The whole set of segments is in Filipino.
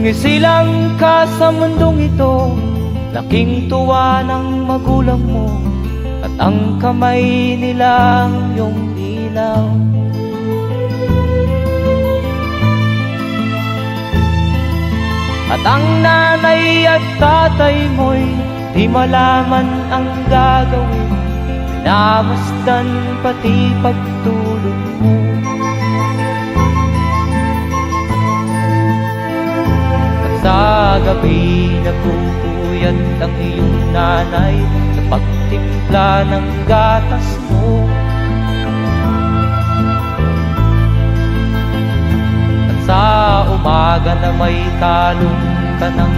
Sumisilang ka sa mundong ito, laking tuwa ng magulang mo, at ang kamay nila iyong ilaw. At ang nanay at tatay mo'y di malaman ang gagawin, minamasdan pati pagtulog mo. At sa gabi nagpupuyat ang iyong nanay sa pagtimpla ng gatas mo. At sa umaga na may talong ka ng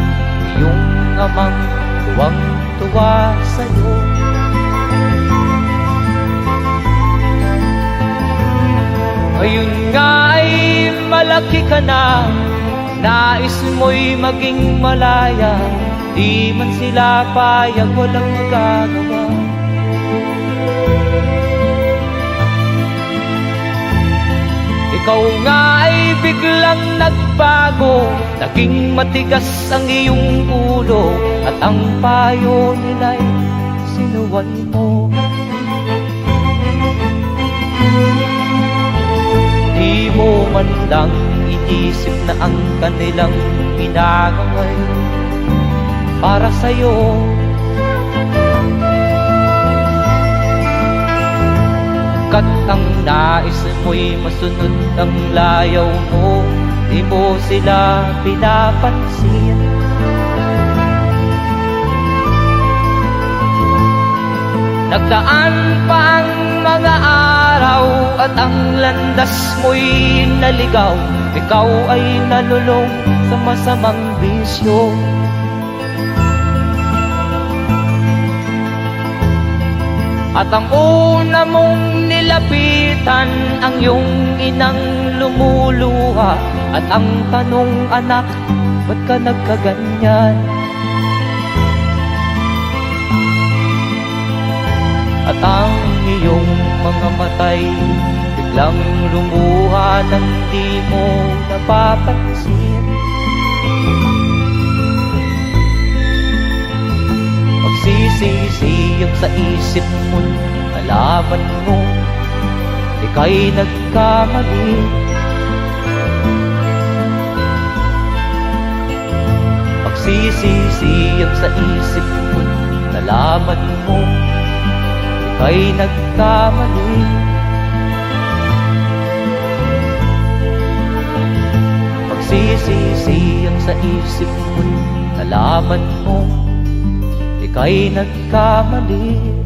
iyong amang tuwang-tuwa sa'yo. Ngayon nga ay malaki ka na, nais mo'y maging malaya, di man sila payag, walang magagawa. Ikaw nga ay biglang nagbago, naging matigas ang iyong ulo, at ang payo nila'y sinuway mo. Di mo man lang inisip na ang kanilang ginagaway para sa'yo. Kat ang nais mo'y masunod ang layaw mo, di mo sila pinapansin. Nagdaan pa ang mga araw at ang landas mo'y naligaw, ikaw ay nalulong sa masamang bisyo. At ang una mong nilapitan ang iyong inang lumuluha, at ang tanong, anak, ba't ka nagkaganyan? At ang iyong mga matay biglang lumuha nang di mo napapansin. Magsisisiyag sa isip mo, nalaman mo ika'y nagkamali. Magsisisiyag sa isip mo, nalaman mo ika'y nagkamali. Magsisisiyag sa isip mo, nalaman mo ika'y nagkamali.